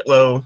Hello.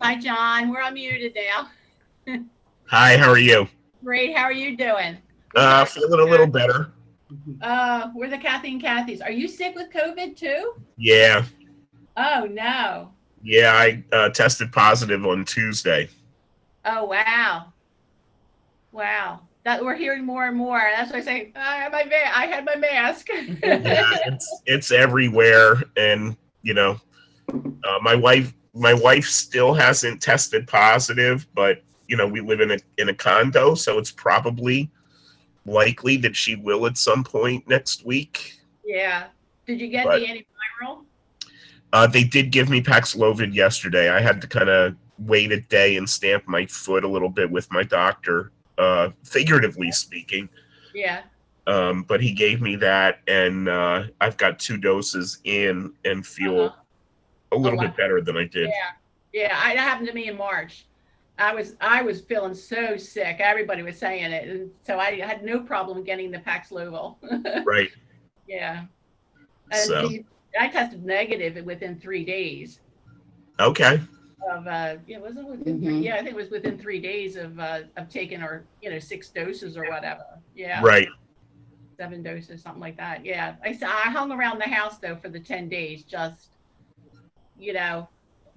Hi, John. We're unmuted now. Hi, how are you? Great. How are you doing? We're Feeling a little better. we're the Kathy and Kathy's. Are you sick with COVID too? Yeah. Oh no. Yeah, I tested positive on Tuesday. Oh wow. Wow. That we're hearing more and more. That's why I say I had my mask. Yeah, it's everywhere, and my wife still hasn't tested positive, but we live in a condo, so it's probably likely that she will at some point next week. Yeah. Did you get But the antiviral? they did give me Paxlovid yesterday. I had to kind of wait a day and stamp my foot a little bit with my doctor, figuratively speaking. Yeah. But he gave me that, and I've got 2 doses in and feel Uh-huh. a Oh little wow. bit better than I did. Yeah. Yeah. That happened to me in March. I was feeling so sick. Everybody was saying it, and so I had no problem getting the Paxlovid. Right. Yeah. And So, I tested negative within 3 days okay. of yeah, wasn't it within three? Yeah, I think it was within 3 days of taking our 6 doses or whatever. Yeah, Right. 7 doses, something like that. Yeah, I hung around the house though for the 10 days. Just you know,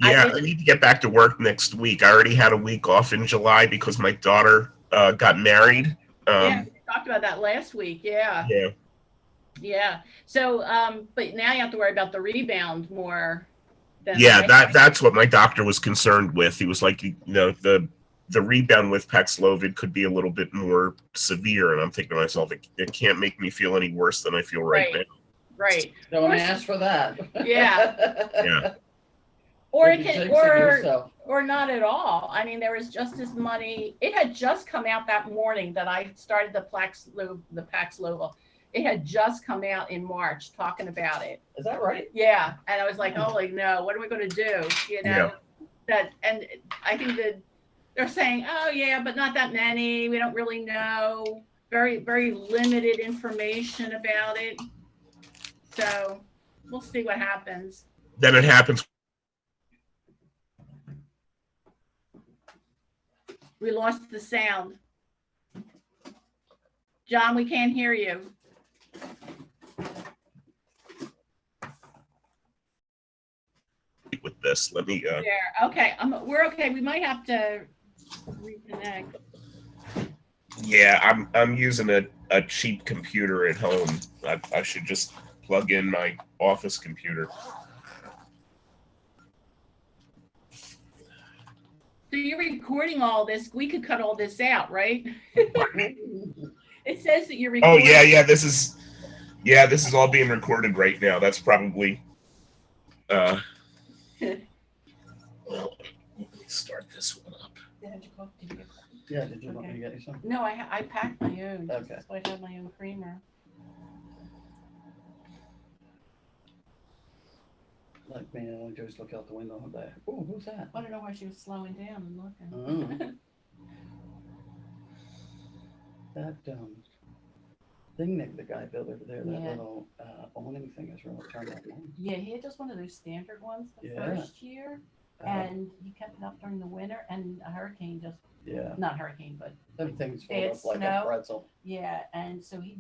I Yeah, I didn't. need to get back to work next week. I already had a week off in July because my daughter got married. Yeah, Um, we talked about that last week. Yeah, yeah. yeah. So, but now you have to worry about the rebound more than Yeah, I. that's what my doctor was concerned with. He was like, the rebound with Paxlovid could be a little bit more severe, and I'm thinking to myself, it can't make me feel any worse than I feel right Right, now. right. Don't ask for that. Yeah. Yeah. Or You'll it be can, jinxing yourself. or not at all. I mean, there was just as money. It had just come out that morning that I started the Paxlovid. It had just come out in March talking about it. Is that right? Yeah, and I was like, holy no, what are we going to do? Yeah. That, and I think that they're saying, oh yeah, but not that many. We don't really know. Very, very limited information about it. So we'll see what happens. Then it happens. We lost the sound. John, we can't hear you. With this. Let me. There. Okay. We're okay. We might have to reconnect. Yeah, I'm using a cheap computer at home. I should just plug in my office computer. So you're recording all this. We could cut all this out, right? Pardon me? It says that you're Oh recording. yeah. This is all being recorded right now. That's probably. Well, let me start this one up. Did you get Yeah, did you want me Okay. to get you some? No, I packed my own. Okay. So I have my own creamer. Like me, I just look out the window and be, oh, who's that? I don't know why she was slowing down and looking. Oh. That thing that the guy built over there, that Yeah. little awning thing is really turned out nice. Yeah, he had just one of those standard ones the Yeah. first year. and he kept it up during the winter, and a hurricane just, Yeah, not hurricane, but them things They fold had up like snow. a pretzel. yeah, and so he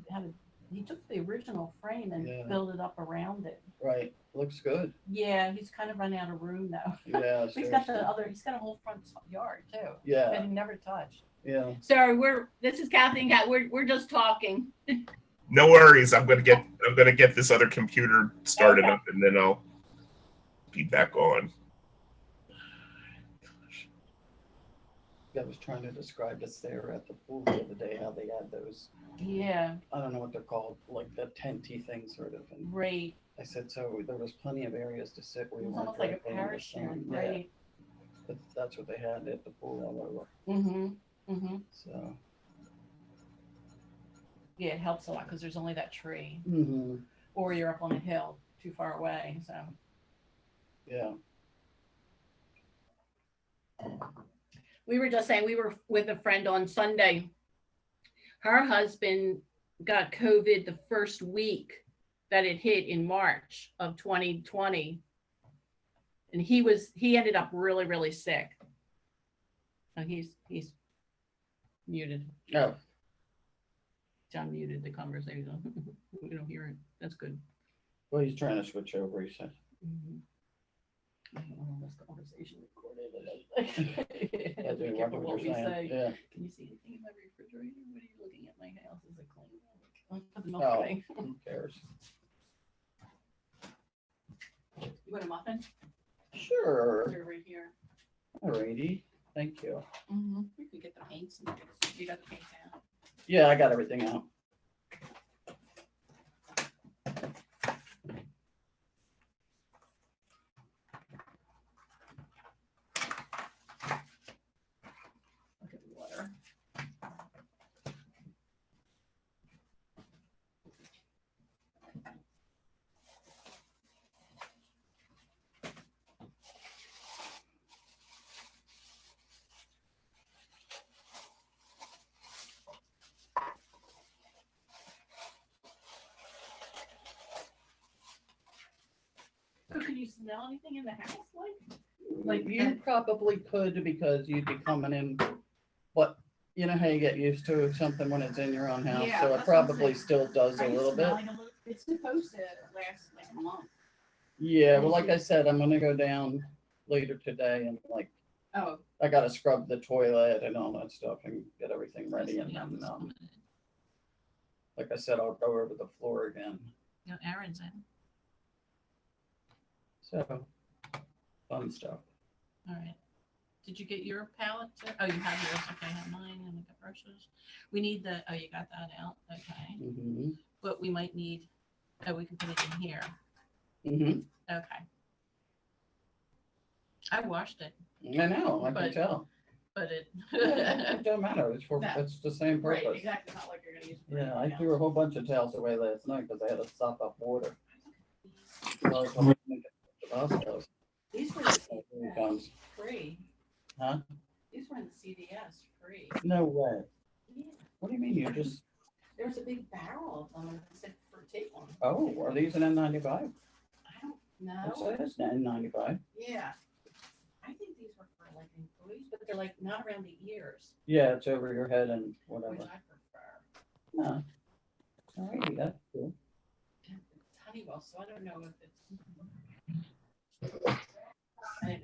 took the original frame and Yeah. built it up around it. Right, looks good. Yeah, he's kind of run out of room though. Yeah, He's got seriously. he's got a whole front yard too that Yeah, he never touched. yeah. So this is Kathy and Kat. We're just talking. No worries. I'm gonna get this other computer started Okay. up, and then I'll be back on. I was trying to describe this there at the pool the other day, how they had those, Yeah, I don't know what they're called, like the tenty thing sort of. And right. I said, so there was plenty of areas to sit where you It's weren't almost like a directly in the parachute, sun. Yeah, right? that's what they had at the pool all over. Mm-hmm. So. Yeah, it helps a lot because there's only that tree, Mm-hmm. or you're up on a hill too far away. So Yeah. we were just saying we were with a friend on Sunday. Her husband got COVID the first week that it hit in March of 2020, and he ended up really sick. So he's muted. Oh, John muted the conversation. We don't hear it. That's good. well, he's trying to switch over, he said. Mm-hmm. I don't want this conversation recorded. I Be do careful wonder what what we you're saying. say. Yeah. Can you see anything in my refrigerator? What are you looking at? My house is it clean? Put the milk Oh, away. who cares? You want a muffin? Sure. They're right here. Alrighty. Thank you. Mm-hmm. You can get the paints. You got the paints out. Yeah, I got everything out. Look at the water. So can you smell anything in the house, like You probably could because you'd be coming in, but you know how you get used to something when it's in your own house, Yeah, so it that's what I'm probably saying. still does a little bit. It's supposed to last like a month. Yeah, well, like I said, I'm gonna go down later today and Oh, I gotta scrub the toilet and all that stuff and get everything ready, and then, like I said, I'll go over the floor again. no, Aaron's in. So, fun stuff. All right. Did you get your palette? Oh, you have yours. Okay, I have mine and I got brushes. We need oh, you got that out. Okay. Mm-hmm. But we might need, we can put it in here. Mm-hmm. Okay. I washed it, I know, I can But- tell. but it. Yeah, it don't matter, No. it's the same Right, purpose. exactly. Not like you're going to use it. for Yeah, I anything threw a else. whole bunch of towels away last night because I had to stop up water. Well, I told him to get the hospitals. These were in Here he CVS comes. free. Huh? These were in the CVS free. No way. Yeah. What do you mean, you just, There was a big barrel of them and I said, take one. oh, are these an N95? I don't know. It says N95. Yeah. I think these were for like employees, but they're like not around the ears, Yeah, it's over your head and which whatever. I prefer. No. Alrighty, that's cool. And it's Honeywell, so I don't know if it's. Anyway,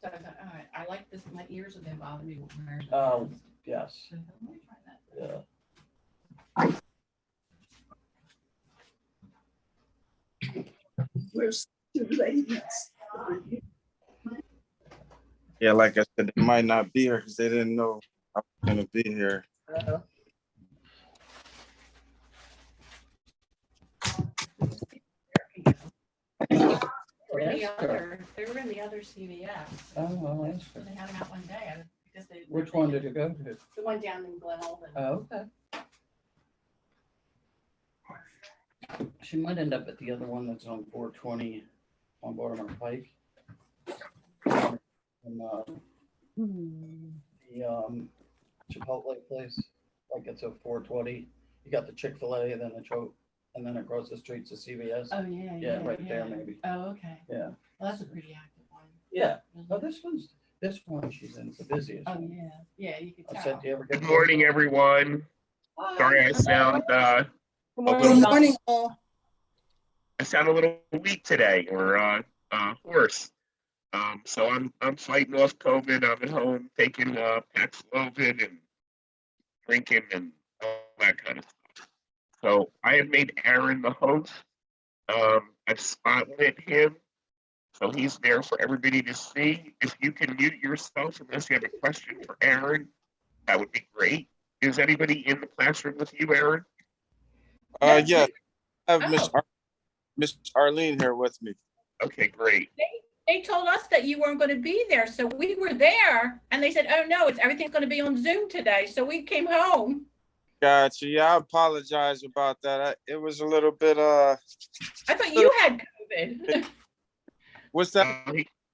so I thought, all right, I like this. My ears have been bothering me. Oh, yes, So let me try that. yeah. Where's two ladies? Yeah, like I said, they might not be here because they didn't know I was gonna be here. They were in the other CVS. Oh, well, that's So good. they had them out one day. Because they. Which one did you go to? The one down in Glen Olden. Oh, okay. She might end up at the other one that's on 420 on Baltimore Pike. And, the Chipotle place, like it's a 420. You got the Chick-fil-A, then the Choke, and then across the street's a CVS. Oh, yeah. Yeah, right there maybe. Oh, okay. Yeah. Well, that's a pretty active one. Yeah, oh, this one she's in, the busiest. Oh, yeah, yeah, you could I said, tell. do you ever get? Good morning, everyone. Sorry, I sound Good a morning, little, John. Morning, all. I sound a little weak today, or hoarse. So I'm fighting off COVID. I'm at home taking Paxlovid and drinking and all that kind of stuff. So I have made Aaron the host. I've spotlit him, so he's there for everybody to see. If you can mute yourself unless you have a question for Aaron, that would be great. Is anybody in the classroom with you, Aaron? Yeah, I have Oh. Miss Arlene here with me. Okay, great. They told us that you weren't going to be there, so we were there, and they said, "Oh no, everything's going to be on Zoom today." So we came home. Gotcha. Yeah, I apologize about that. It was a little bit I thought you had COVID. what's that?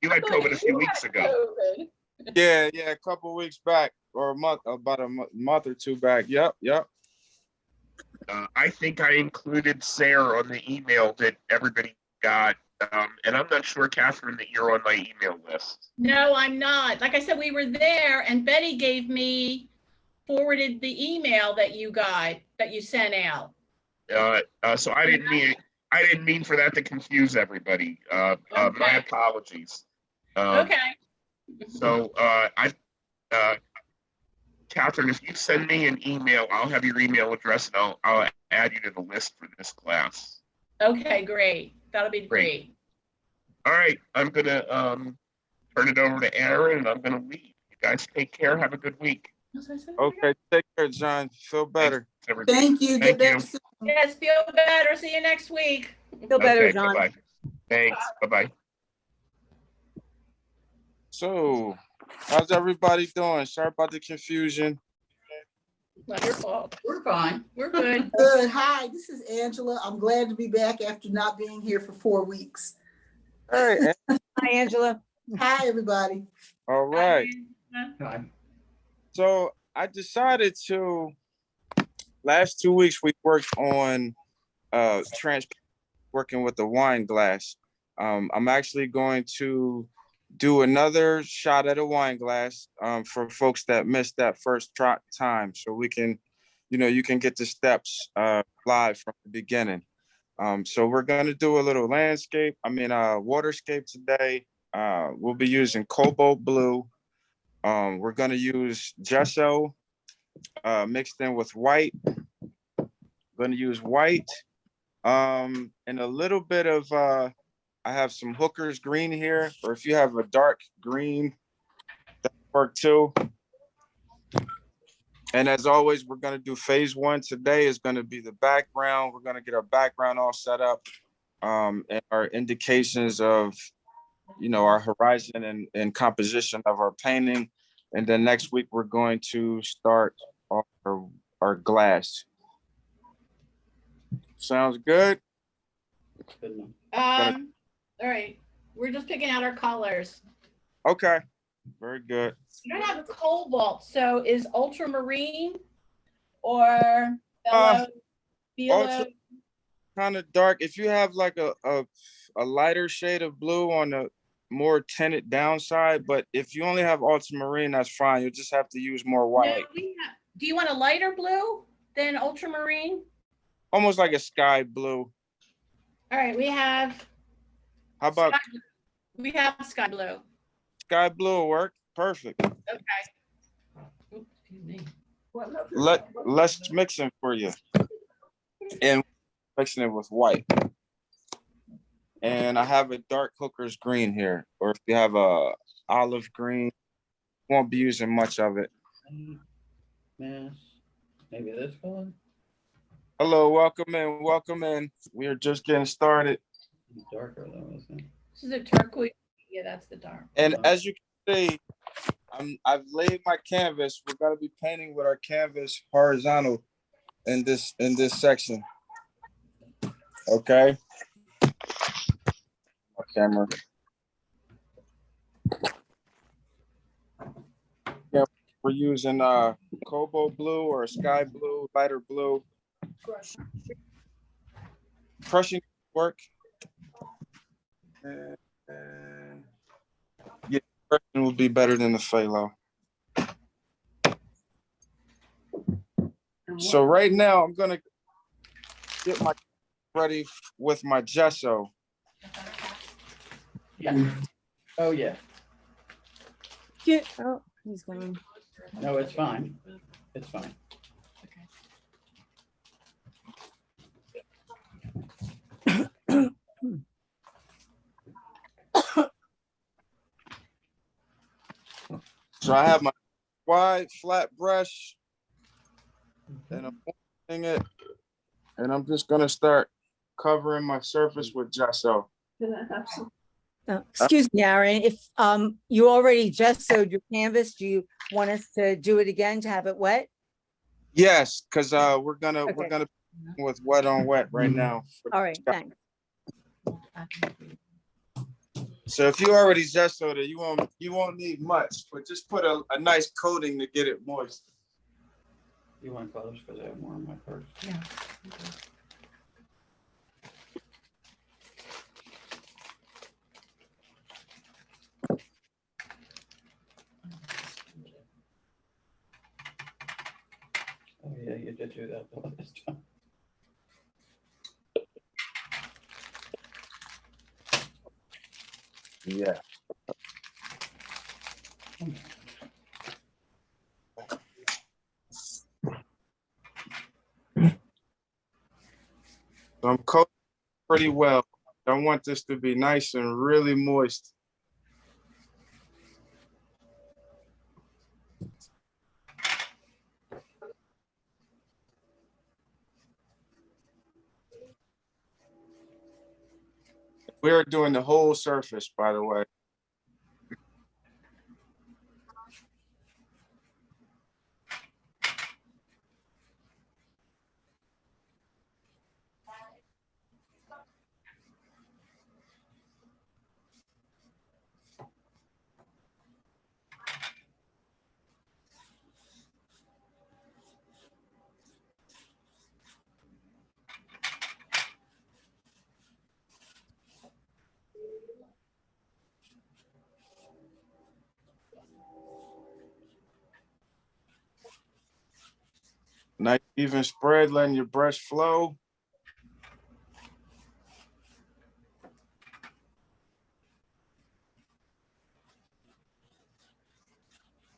You had COVID a few weeks ago. COVID. Yeah, a couple weeks back, or about a month or two back. Yep. I think I included Sarah on the email that everybody got. And I'm not sure, Catherine, that you're on my email list. No, I'm not. Like I said, we were there, and Betty forwarded the email that you sent out. So I didn't mean for that to confuse everybody. Okay. My apologies. Okay. So Catherine, if you send me an email, I'll have your email address and I'll add you to the list for this class. Okay, great. That'll be great. All right, I'm gonna turn it over to Aaron and I'm gonna leave. You guys take care. Have a good week. Okay, take care, John. Feel better. Thank you. Thank Get better you. soon. Yes, feel better. See you next week. Feel better, Okay, John. bye-bye. Thanks. Bye-bye. So, how's everybody doing? Sorry about the confusion. Wonderful. We're fine. We're good. Good. Hi, this is Angela. I'm glad to be back after not being here for 4 weeks. All right. Hi, Angela. Hi, everybody. All right. Hi. So I decided to, last 2 weeks we worked on working with the wine glass. I'm actually going to do another shot at a wine glass for folks that missed that first time, so we can, you can get the steps live from the beginning. So we're gonna do a little waterscape today. We'll be using cobalt blue. We're gonna use gesso mixed in with white. Gonna use white and a little bit of I have some Hooker's green here, or if you have a dark green, that work too. And as always, we're gonna do phase one today is gonna be the background. We're gonna get our background all set up and our indications of, our horizon and composition of our painting. And then next week, we're going to start our glass. Sounds good? Good enough. All right. We're just picking out our colors. Okay, very good. You don't have a cobalt, so is ultramarine or phthalo? Kind of dark. If you have like a lighter shade of blue on the more tinted downside, but if you only have ultramarine, that's fine. You just have to use more white. No, do you want a lighter blue than ultramarine? Almost like a sky blue. All right, we have How about sky blue. sky blue will work? Perfect. Okay. Oops, excuse me. Let's mix them for you. And mixing it with white. And I have a dark Hooker's green here, or if you have a olive green, won't be using much of it. Yes. Maybe this color. Hello, welcome in. We are just getting started. Darker though, isn't it? This is a turquoise. Yeah, that's the dark. And as you can see, I've laid my canvas. We're gonna be painting with our canvas horizontal in this section. Okay. My camera. Yeah, we're using cobalt blue or sky blue, lighter blue. Crushing work. version will be better than the phthalo. So right now I'm gonna get my ready with my gesso. Yeah. Oh, yeah. Oh, he's gone. No, it's fine. It's fine. So I have my wide flat brush and I'm pointing it, and I'm just gonna start covering my surface with gesso. Excuse me, Aaron, if you already gessoed your canvas, do you want us to do it again to have it wet? Yes, because we're gonna Okay. with wet on wet right now. All right, thanks. So if you already gessoed it, you won't need much, but just put a nice coating to get it moist. You want colors because I have more in my purse. Yeah. Oh, yeah, you did do that the last time. Yeah. So I'm coating pretty well. I want this to be nice and really moist. We're doing the whole surface, by the way. Nice even spread, letting your brush flow.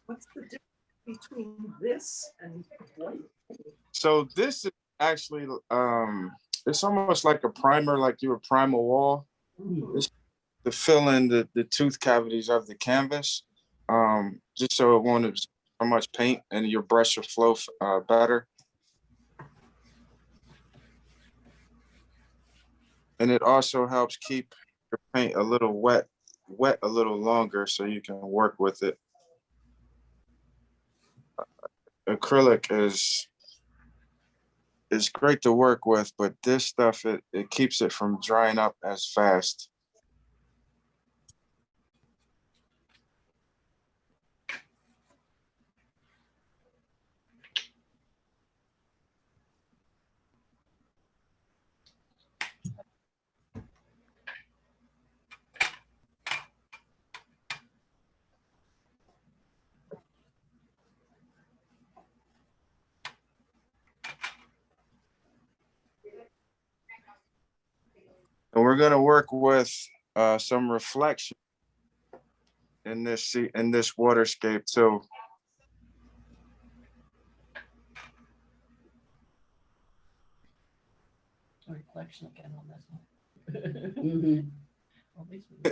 What's the difference between this and white? So this is actually it's almost like a primer, like you would prime a wall. It's to fill in the tooth cavities of the canvas, just so it won't absorb so much paint and your brush will flow better. And it also helps keep your paint a little wet a little longer so you can work with it. Acrylic is great to work with, but this stuff, it keeps it from drying up as fast. And we're gonna work with some reflection in this waterscape too. A reflection again on this one. Mhm. At least we-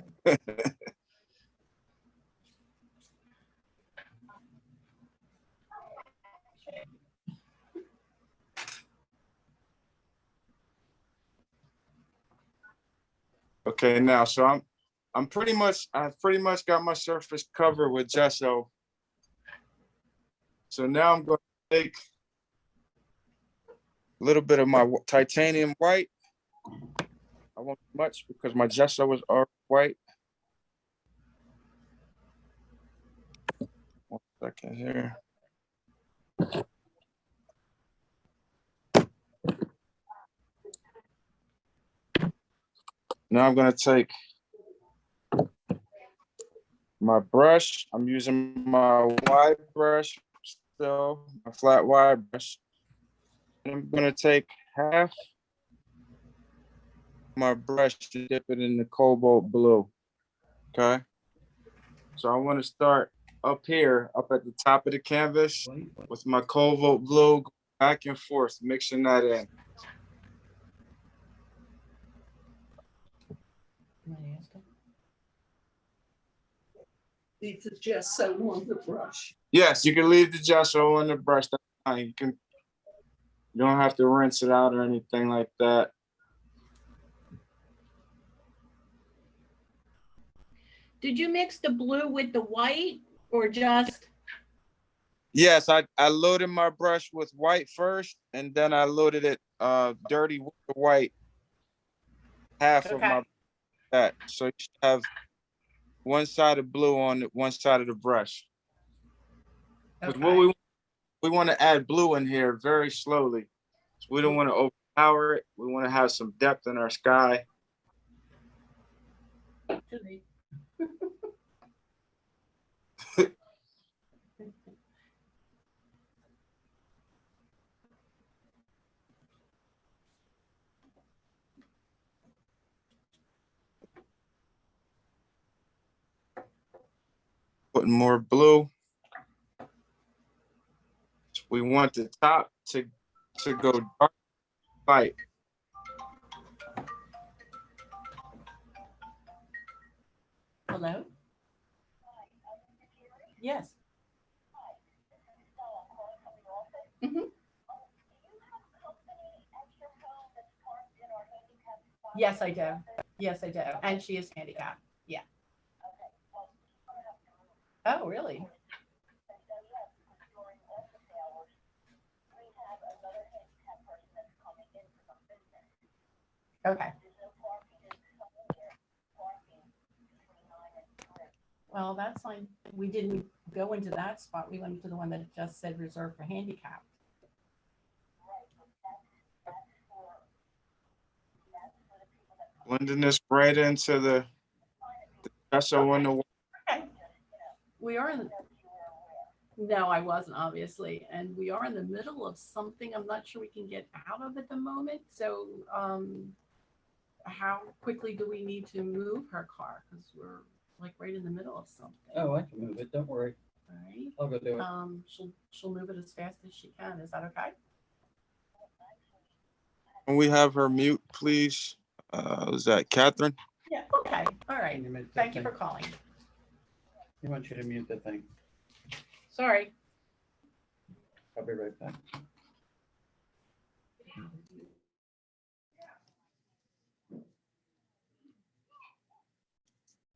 Okay, now so I've pretty much got my surface covered with gesso. So now I'm going to take a little bit of my titanium white. I won't much because my gesso was already white. One second here. Now I'm going to take my brush, I'm using my wide brush still, my flat wide brush. And I'm gonna take half my brush to dip it in the cobalt blue. Okay. So I want to start up here, up at the top of the canvas with my cobalt blue back and forth, mixing that in. Need to just so on the brush. Yes, you can leave the gesso on the brush. That's fine. You don't have to rinse it out or anything like that. Did you mix the blue with the white or just? Yes, I loaded my brush with white first, and then I loaded it dirty with the white, half of Okay. my that. So you should have one side of blue on one side of the brush. Because what Okay. we want to add blue in here very slowly. So we don't want to overpower it. We want to have some depth in our sky. Putting more blue. We want the top to go dark light. Hello? Yes. Mhm. Yes, I do. Yes, I do. And she is handicapped. Yeah. Oh, really? Okay. Well, that's fine. We didn't go into that spot. We went to the one that just said reserved for handicap. Blending this right into the gesso on the wall. Okay. We are in, no, I wasn't obviously. And we are in the middle of something I'm not sure we can get out of at the moment. So how quickly do we need to move her car? Because we're like right in the middle of something. Oh, I can move it. Don't worry. All right. I'll go do it. She'll move it as fast as she can. Is that okay? Can we have her mute, please? Was that Catherine? Yeah. Okay. All right. You mute the Thank you thing. for calling. He wants you to mute the thing. Sorry. I'll be right back.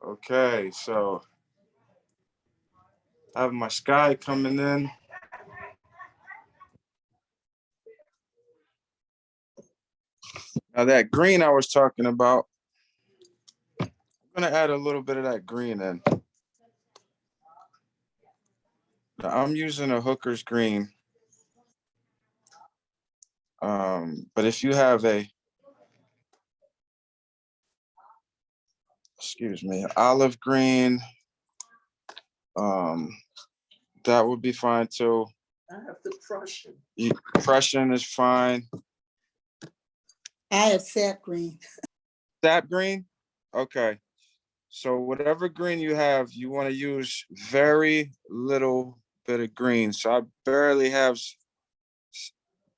Okay, so I have my sky coming in. Now that green I was talking about, I'm gonna add a little bit of that green in. Now, I'm using a Hooker's green. But if you have excuse me, olive green, that would be fine too. I have the Prussian. Prussian is fine. I have sap green. Sap green? Okay. So whatever green you have, you want to use very little bit of green. So I barely have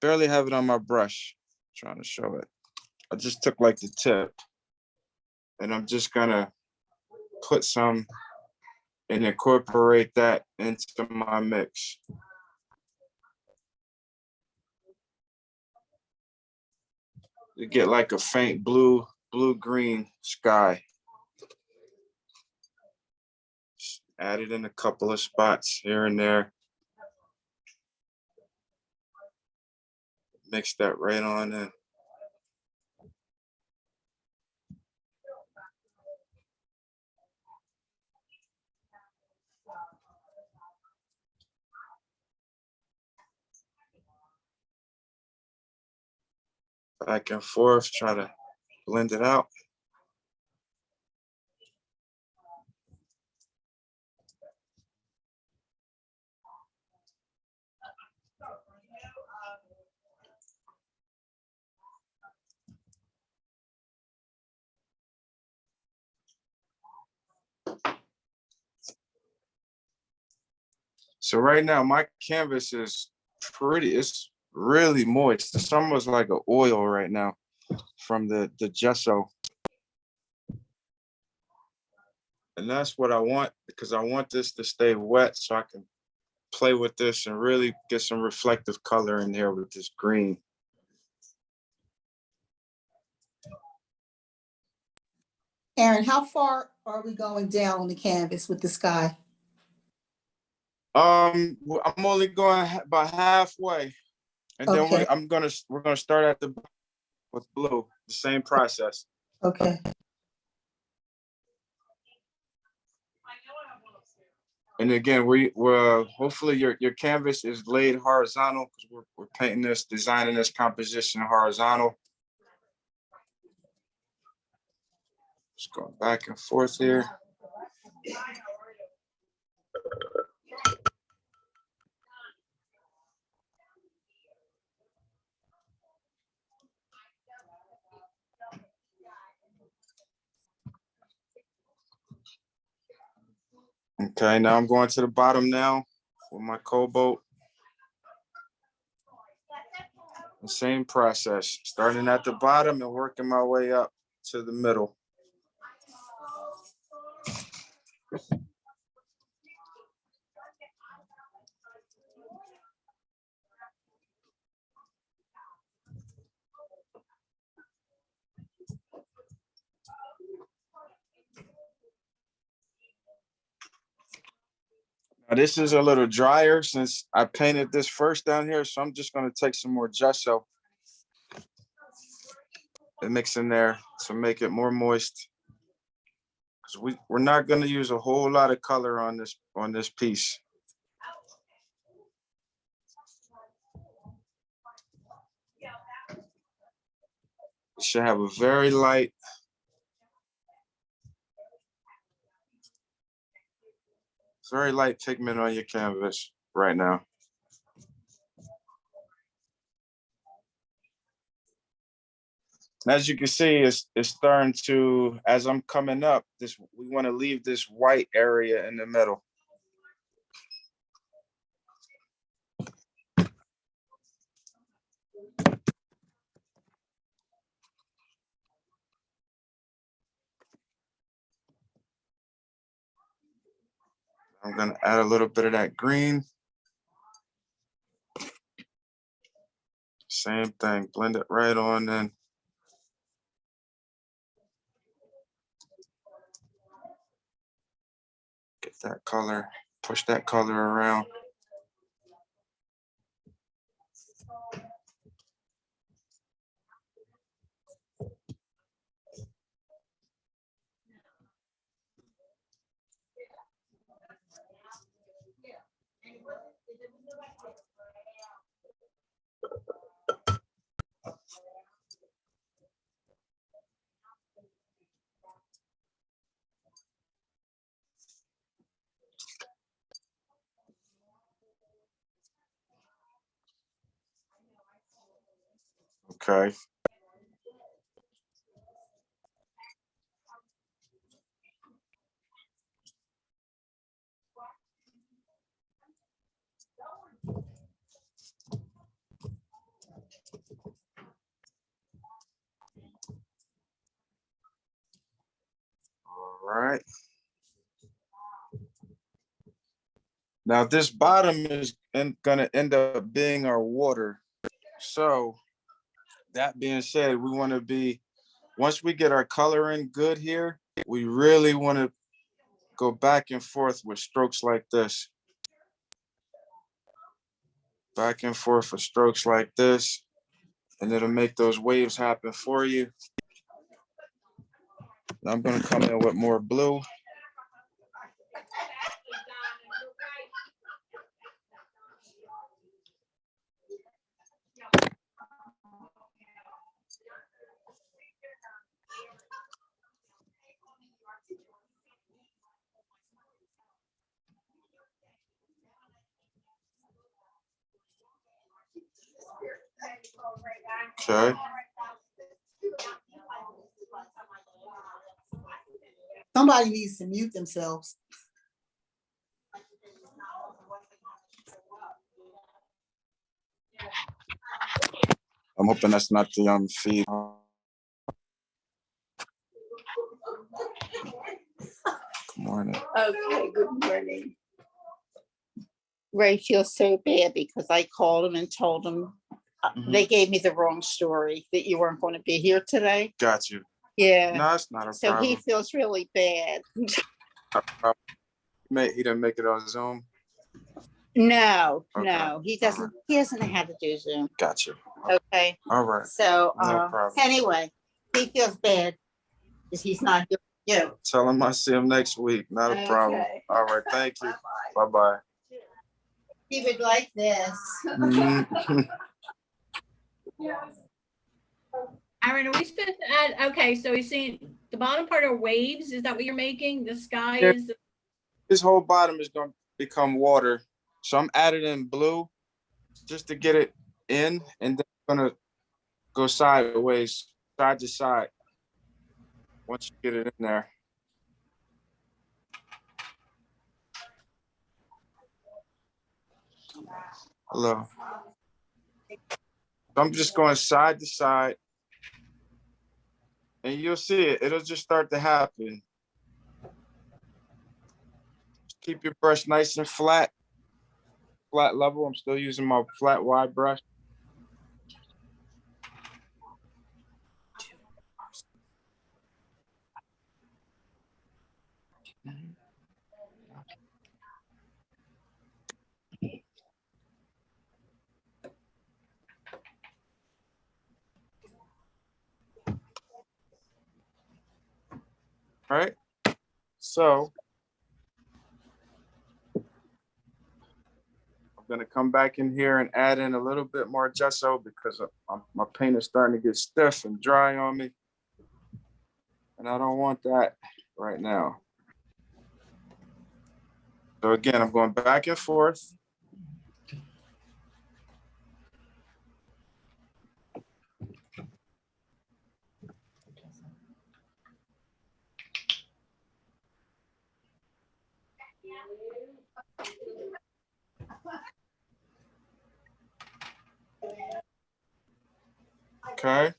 it on my brush. Trying to show it. I just took like the tip. And I'm just gonna put some and incorporate that into my mix. You get like a faint blue-green sky. Just add it in a couple of spots here and there. Mix that right on in. Back and forth, try to blend it out. So right now my canvas is it's really moist. It's almost like an oil right now from the gesso. And that's what I want, because I want this to stay wet so I can play with this and really get some reflective color in here with this green. Aaron, how far are we going down on the canvas with the sky? I'm only going about halfway, and then Okay. we're gonna start at the with blue, the same process. Okay. And again, we're hopefully your canvas is laid horizontal, because we're painting this, designing this composition horizontal. Just going back and forth here. Okay, now I'm going to the bottom now with my cobalt. The same process, starting at the bottom and working my way up to the middle. Now this is a little drier since I painted this first down here, so I'm just going to take some more gesso and mix in there to make it more moist. Because we're not going to use a whole lot of color on this piece. You should have a very light pigment on your canvas right now. And as you can see, it's starting to, as I'm coming up, we want to leave this white area in the middle. I'm going to add a little bit of that green. Same thing, blend it right on in. Get that color, push that color around. Okay. All right. Now this bottom is gonna end up being our water. So that being said, we want to be, once we get our color in good here, we really want to go back and forth with strokes like this. Back and forth with strokes like this, and it'll make those waves happen for you. Now I'm going to come in with more blue. Okay. Somebody needs to mute themselves. I'm hoping that's not the feed. Good morning. Okay, good morning. Ray feels so bad because I called him and told him they gave me the wrong story, that you weren't going to be here today. Got you. Yeah, No, it's not a so he problem. feels really bad. He didn't make it on Zoom. No, Okay. no, he doesn't know how to do Zoom. Got you. Okay, All right. so No problem. anyway, he feels bad because he's not here. Yeah. Tell him I see him next week. Not a problem. Okay. All right. Thank you. Bye-bye. He would like this. Mhm. Aaron, are we supposed to add, okay, so he's saying the bottom part are waves, is that what you're making? The sky Yeah. is, This whole bottom is going to become water. So I'm adding in blue just to get it in, and then I'm going to go sideways, side to side once you get it in there. Hello. So I'm just going side to side, and you'll see it. It'll just start to happen. Just keep your brush nice and flat level. I'm still using my flat wide brush. All right. So I'm gonna come back in here and add in a little bit more gesso because my paint is starting to get stiff and dry on me. And I don't want that right now. So again, I'm going back and forth. Okay.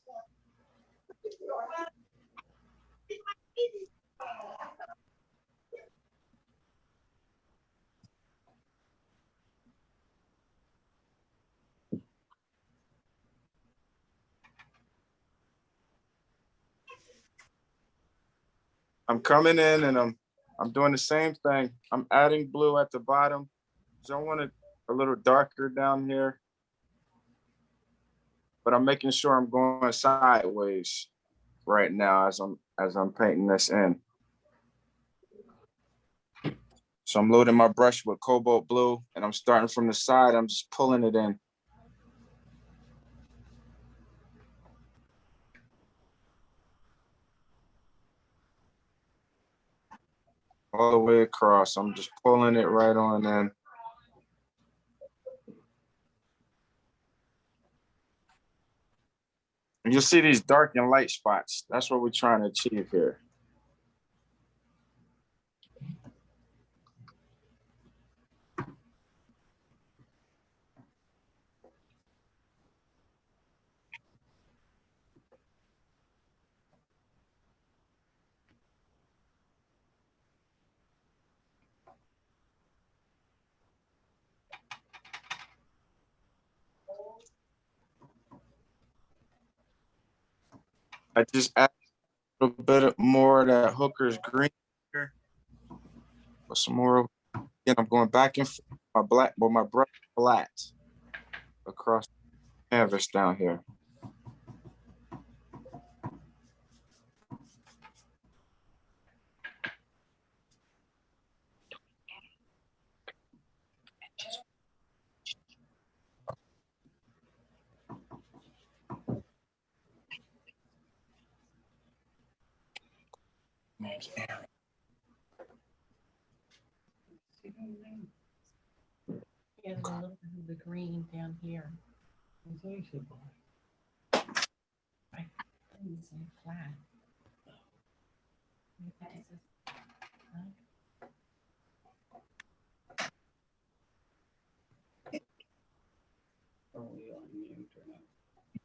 I'm coming in and I'm doing the same thing. I'm adding blue at the bottom. So I want it a little darker down here. But I'm making sure I'm going sideways right now as I'm painting this in. So I'm loading my brush with cobalt blue and I'm starting from the side. I'm just pulling it in. All the way across. I'm just pulling it right on in. And you'll see these dark and light spots. That's what we're trying to achieve here. I just add a little bit more of that Hooker's green here. Put some more. Again, I'm going back and forth my black, but my brush flat across the canvas down here. Name's Aaron. Yeah, there's a little bit of the green down here. Right. It's in flat. Maybe this is- huh?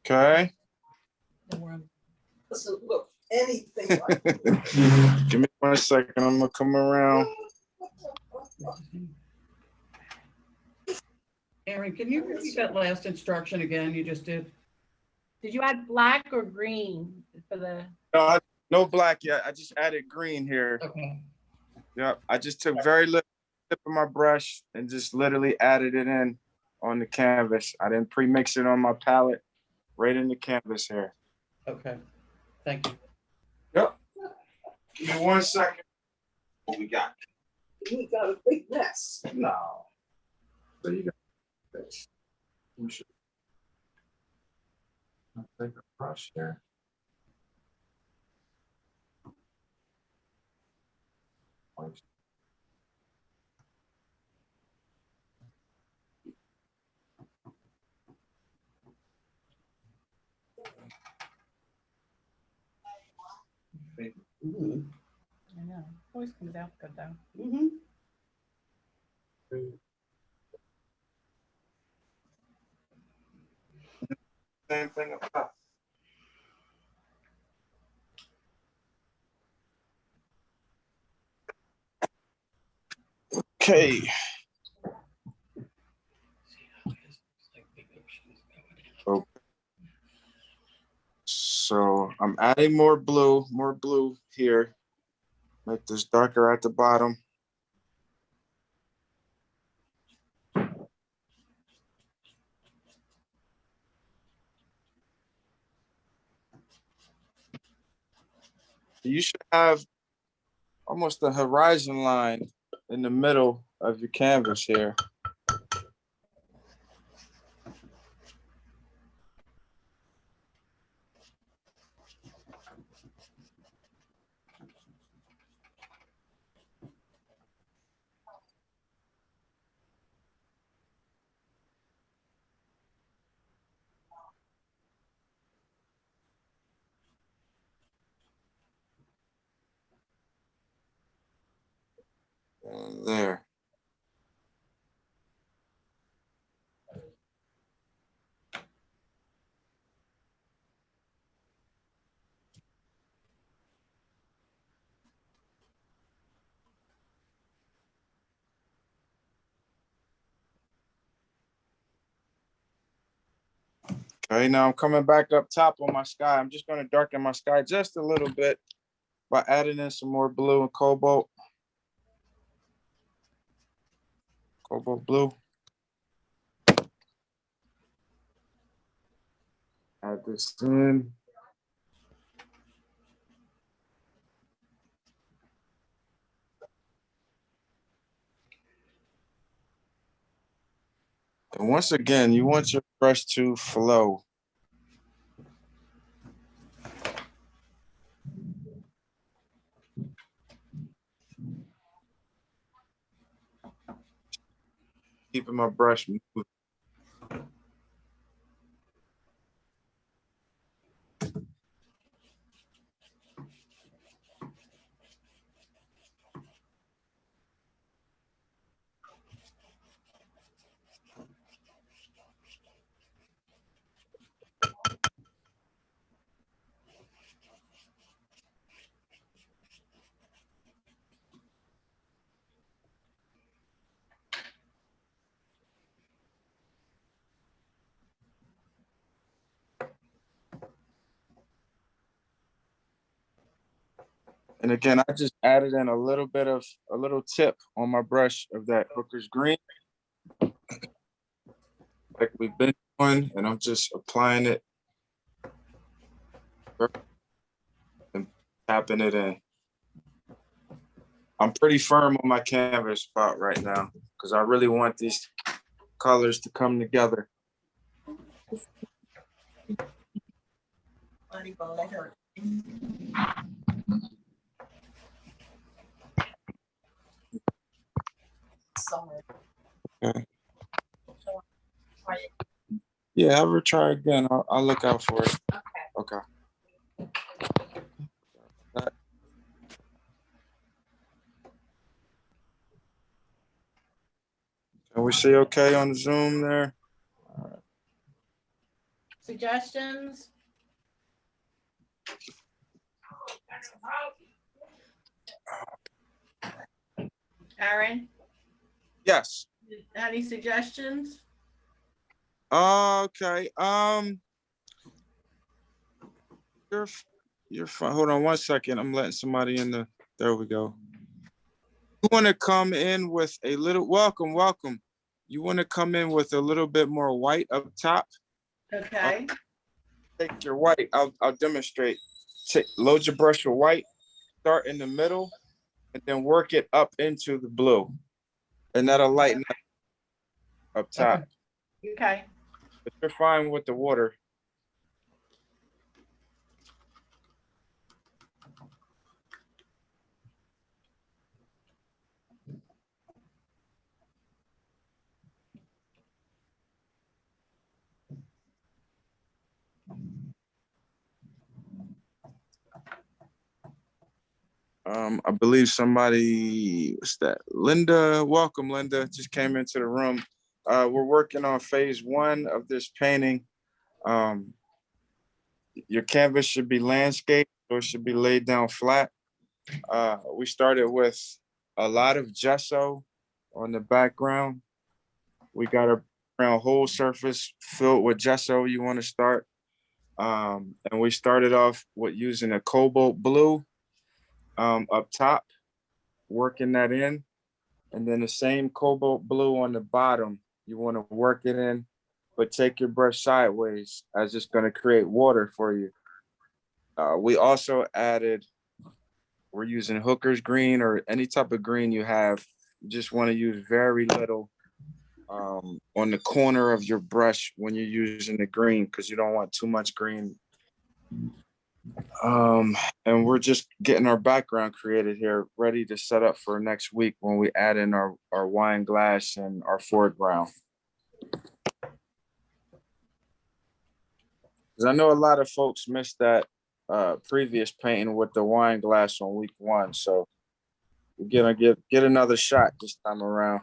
Okay. Doesn't look anything like. Give me 1 second. I'm gonna come around. Aaron, can you repeat that last instruction again you just did? Did you add black or green for the, No black yet. I just added green here. Okay. Yep. I just took very little tip of my brush and just literally added it in on the canvas. I didn't pre-mix it on my palette. Right in the canvas here. Okay. Thank you. Yep. Give me 1 second. What we got? We got a big mess. No. So you got this. We should take a brush here. Mhm. I know, always comes out good though. Mhm. Same thing up top. Okay. Okay. So I'm adding more blue here. Make this darker at the bottom. You should have almost a horizon line in the middle of your canvas here. And there. Okay, now I'm coming back up top on my sky. I'm just going to darken my sky just a little bit by adding in some more blue and cobalt blue. Add this in. And once again, you want your brush to flow. Keeping my brush moving. And again, I just added in a little tip on my brush of that Hooker's green, like we've been doing, and I'm just applying it and tapping it in. I'm pretty firm on my canvas spot right now because I really want these colors to come together. Okay. Yeah, I'll retry again. I'll look out for it. Okay. Can we see okay on Zoom there? All right. Suggestions? Aaron, Yes. any suggestions? Okay. You're fine. Hold on one second. I'm letting somebody in the. There we go. You want to come in with a little welcome. You want to come in with a little bit more white up top. Okay, Take your white. I'll demonstrate. Load your brush with white. Start in the middle, and then work it up into the blue, and that'll lighten up top. okay. But you're fine with the water. I believe somebody, what's that? Linda, welcome, Linda, just came into the room. We're working on phase 1 of this painting. Your canvas should be landscape, or it should be laid down flat. We started with a lot of gesso on the background. We got a whole surface filled with gesso you want to start. And we started off with using a cobalt blue up top, working that in, and then the same cobalt blue on the bottom. You want to work it in, but take your brush sideways, as it's going to create water for you. We also added, we're using hooker's green or any type of green you have. You just want to use very little on the corner of your brush when you're using the green, because you don't want too much green. And we're just getting our background created here, ready to set up for next week when we add in our wine glass and our foreground. Because I know a lot of folks missed that previous painting with the wine glass on week 1, so we're gonna get another shot this time around.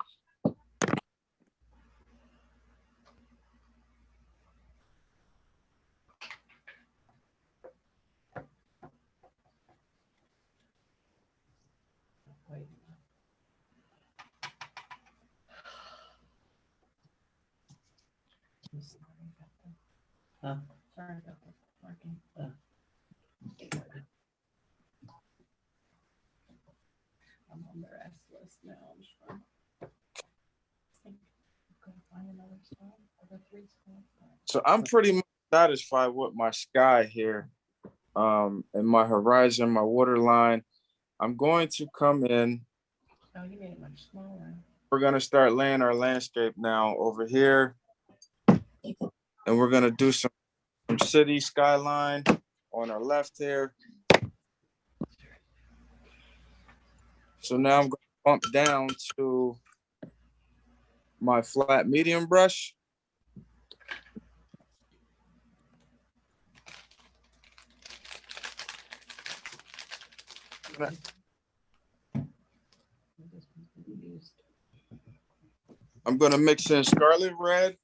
Wait. I'm sorry about that. Huh? Sorry about that marking. I'm on their S list now. I'm trying. I think I'm gonna find another spot. Are there 3 spots? So I'm pretty much satisfied with my sky here, and my horizon, my water line. I'm going to come in. Oh, you made it much smaller. We're gonna start laying our landscape now over here, and we're gonna do some city skyline on our left here. So now I'm gonna bump down to my flat medium brush. I'm gonna mix in scarlet red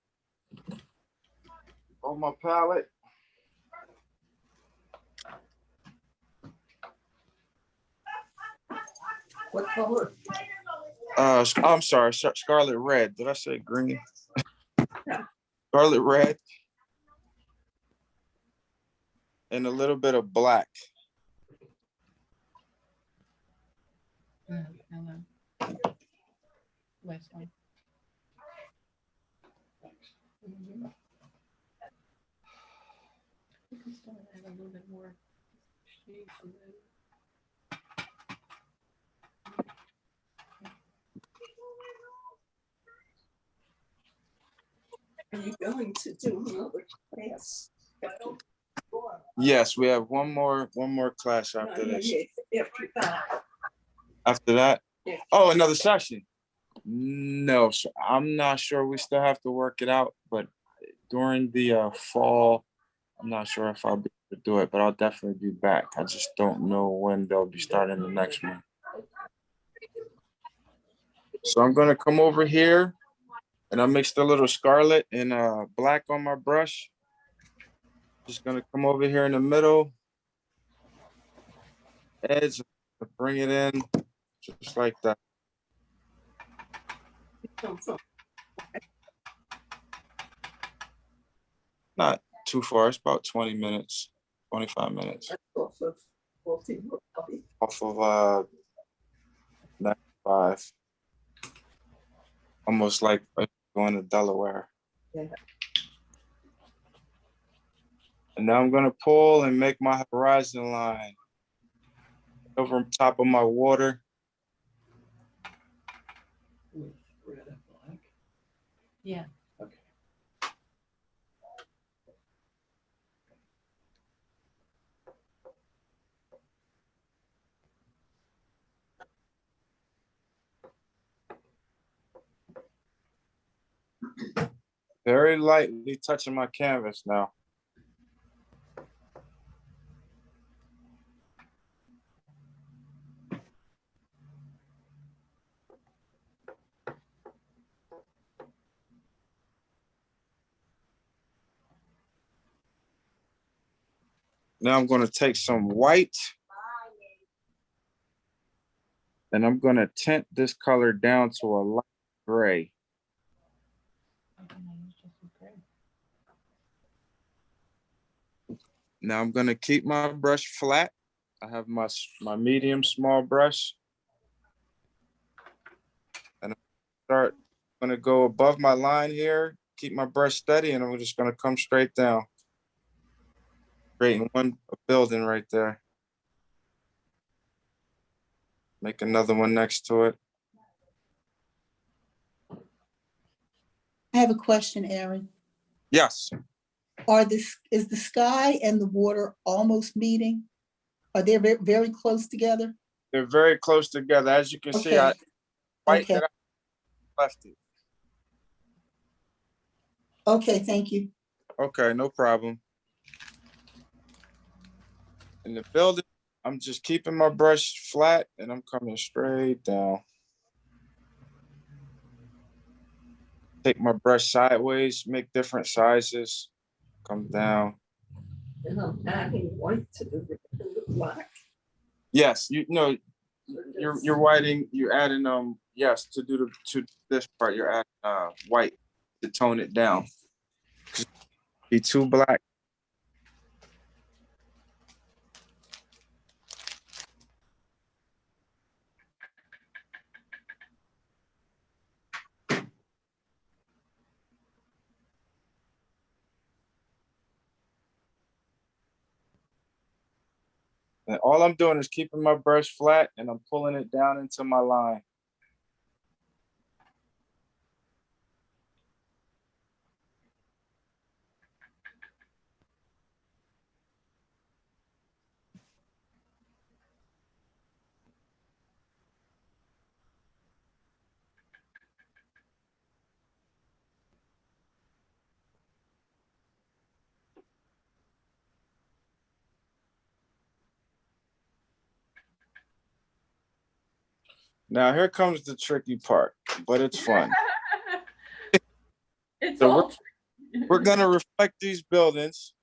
on my palette. What color? I'm sorry, scarlet red. Did I say green? Scarlet red. And a little bit of black. Hello. Last one. We can still add a little bit more shade to it. Are you going to do another class? Yes, we have one more class after this. After that. After that? Yeah. Oh, another session. No, so I'm not sure. We still have to work it out, but during the fall, I'm not sure if I'll be able to do it, but I'll definitely be back. I just don't know when they'll be starting the next one. So I'm gonna come over here, and I mixed a little scarlet and black on my brush. Just gonna come over here in the middle. Edge, bring it in, just like that. Not too far, it's about 20 minutes, 25 minutes. Off of 95. Almost like going to Delaware. Yeah. And now I'm gonna pull and make my horizon line over on top of my water. With red and black. Yeah. Okay. Very lightly touching my canvas now. Now I'm going to take some white and I'm going to tint this color down to a light gray. Now I'm going to keep my brush flat. I have my medium small brush. And I'm going to go above my line here, keep my brush steady, and I'm just going to come straight down. Creating a building right there. Make another one next to it. I have a question, Aaron. Yes. Is the sky and the water almost meeting? Are they very, very close together? They're very close together. As you can see, Okay. white Okay. that I left it. Okay, thank you. Okay, no problem. In the building, I'm just keeping my brush flat and I'm coming straight down. Take my brush sideways, make different sizes, come down. And I'm adding white to the black. Yes, you're whiting, you're adding yes, to this part, you're adding white to tone it down. Be too black. And all I'm doing is keeping my brush flat and I'm pulling it down into my line. Now here comes the tricky part, but it's fun. It's So all. we're gonna reflect these buildings.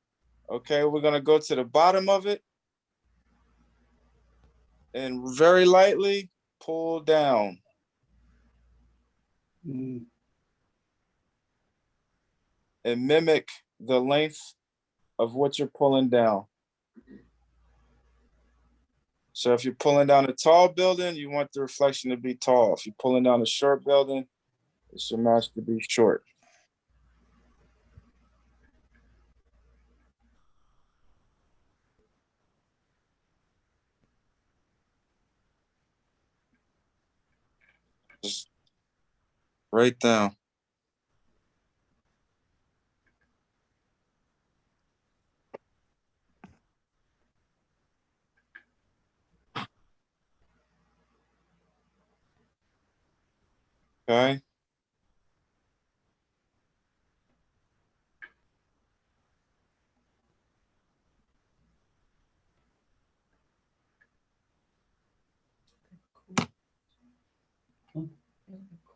Okay, we're gonna go to the bottom of it and very lightly pull down. Mm. And mimic the length of what you're pulling down. So if you're pulling down a tall building, you want the reflection to be tall. If you're pulling down a short building, it should match to be short. Just right down. Okay.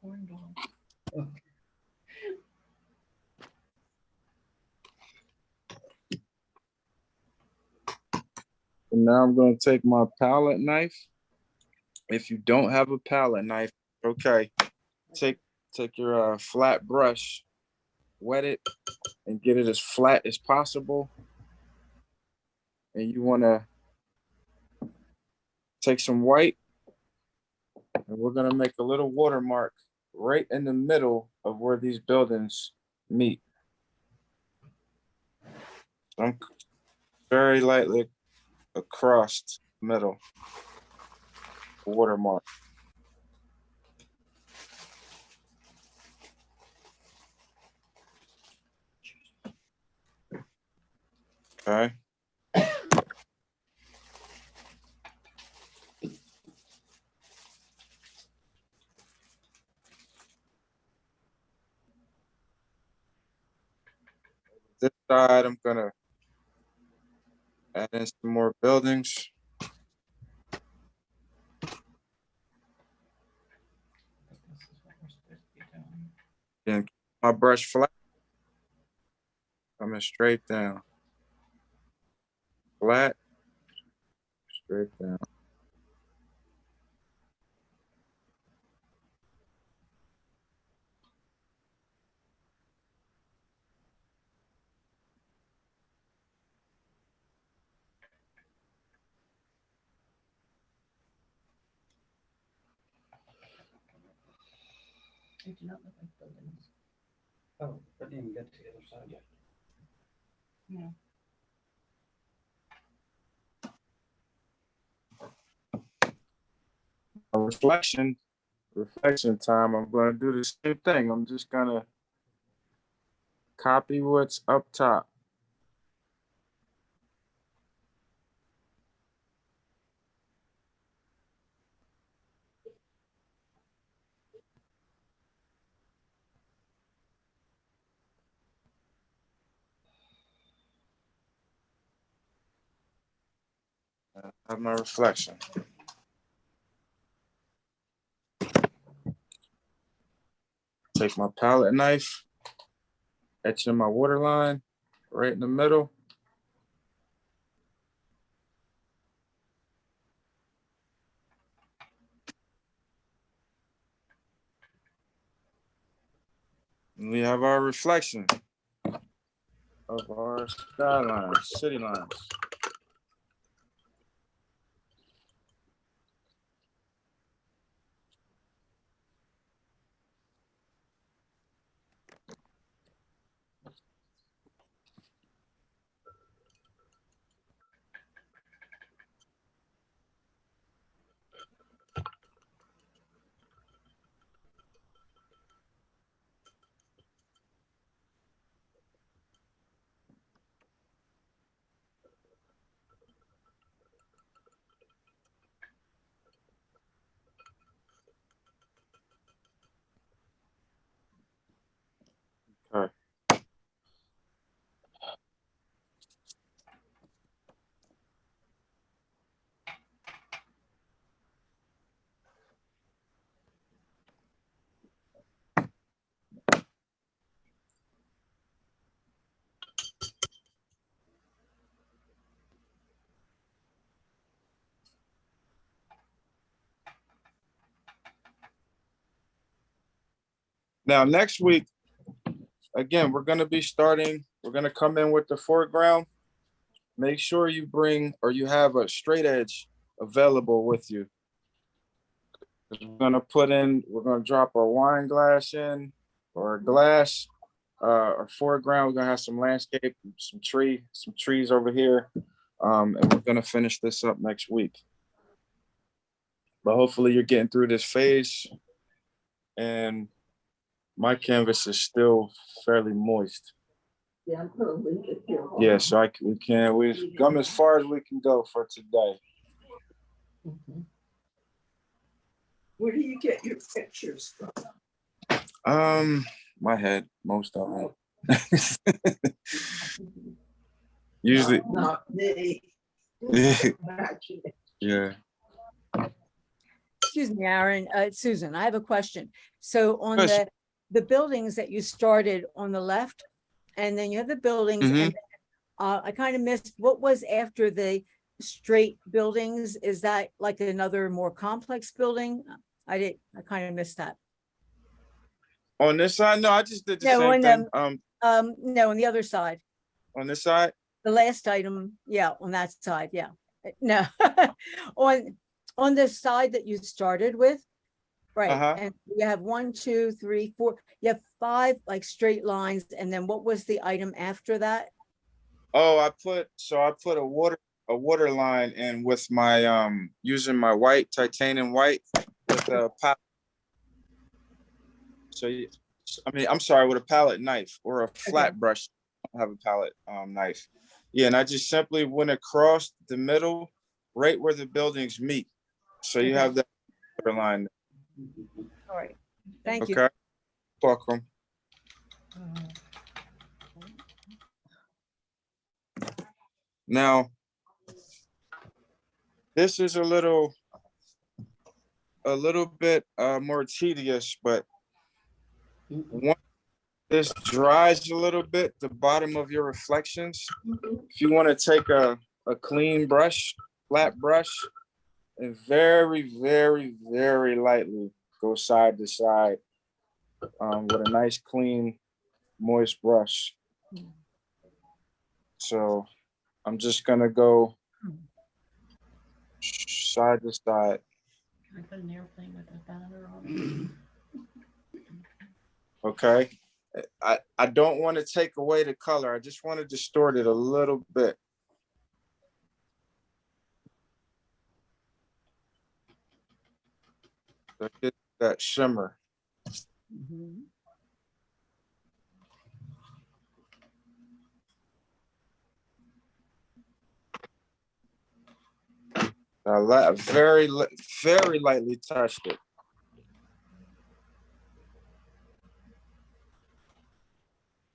Corn dog. And now I'm gonna take my palette knife. If you don't have a palette knife, okay, take your flat brush, wet it, and get it as flat as possible. And you wanna take some white, and we're gonna make a little watermark right in the middle of where these buildings meet. I'm very lightly across the middle watermark. Okay. This side, I'm gonna add in some more buildings. This is what we're supposed to be doing. Then keep my brush flat, coming straight down. Flat, straight down. They do not look like buildings. Oh, but didn't get to the other side yet. No. A reflection time. I'm gonna do the same thing. I'm just gonna copy what's up top. I have my reflection. Take my palette knife, etch in my waterline right in the middle. And we have our reflection of our skylines, city lines. Okay. Now, next week, again, we're going to come in with the foreground. Make sure you bring or you have a straight edge available with you. We're going to drop our wine glass in or glass. Our foreground, we're going to have some landscape, some trees over here. And we're going to finish this up next week. But hopefully you're getting through this phase, and my canvas is still fairly moist. Yeah, I'm gonna leave it here. Yeah, so we've come as far as we can go for today. Where do you get your pictures from? My head, most of it. Usually. Not me. Yeah. Excuse me, Aaron, Susan, I have a question. So on Yes. the buildings that you started on the left, and then you have the buildings, Mhm. and I kind of missed what was after the straight buildings, is that like another more complex building? I kind of missed that. On this side, no, I just did the No, same thing. No, on the other side, On this side, the last item, yeah, on that side, yeah. No, on the side that you started with, right, and you have 1, 2, 3, 4, you have 5 like straight lines, and then what was the item after that? oh, I put a water line in with my using my white titanium white with a palette. So I mean, I'm sorry, with a palette knife or a flat brush. I don't have a palette knife. Yeah, and I just simply went across the middle, right where the buildings meet. So you have that water line. All right, thank you. Okay, welcome. Now, this is a little bit more tedious, but once this dries a little bit, the bottom of your reflections, if you want to take a clean brush, flat brush, and very, very, very lightly go side to side with a nice, clean, moist brush. So I'm just gonna go side to side. Can I put an airplane with a banner on Okay. I don't want to take away the color. I just want to distort it a little bit. So get that shimmer. Very lightly touched it.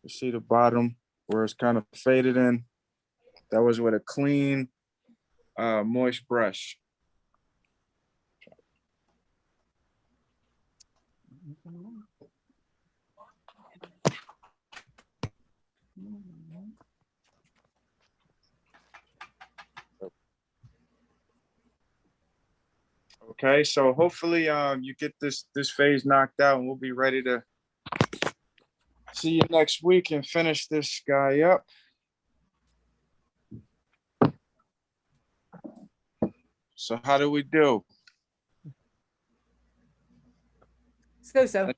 You see the bottom where it's kind of faded in. That was with a clean, moist brush. Okay, so hopefully you get this phase knocked out and we'll be ready to see you next week and finish this guy up. So how do we do? So.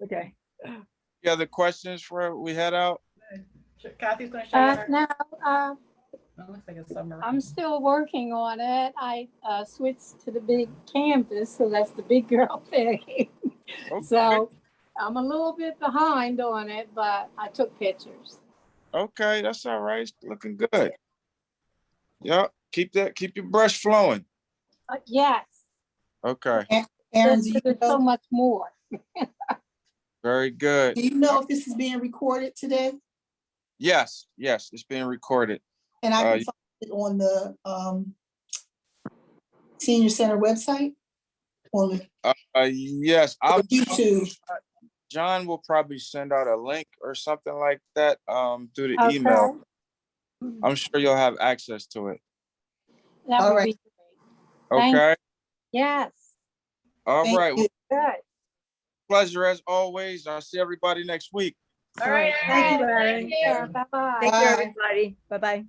Okay. Any other questions for we head out? Kathy's gonna show you. No, It looks like a summer. I'm still working on it. I switched to the big canvas, so that's the big girl thing. Okay. So I'm a little bit behind on it, but I took pictures. Okay, that's all right. It's looking good. Yep. Keep your brush flowing. Yes, Okay. Aaron, do you there's so know, much more. Very good. do you know if this is being recorded today? Yes, it's being recorded. And I can find it on the senior center website? On Yes, the YouTube. John will probably send out a link or something like that through the Okay. email. I'm sure you'll have access to it. That All would right. be great. Thank Okay. Yes, All Thank right. you. good. Pleasure as always. I'll see everybody next week. All right. Thank you, Aaron. Aaron. Thank you. Yeah, bye-bye. Thank you, Bye. everybody. Bye-bye.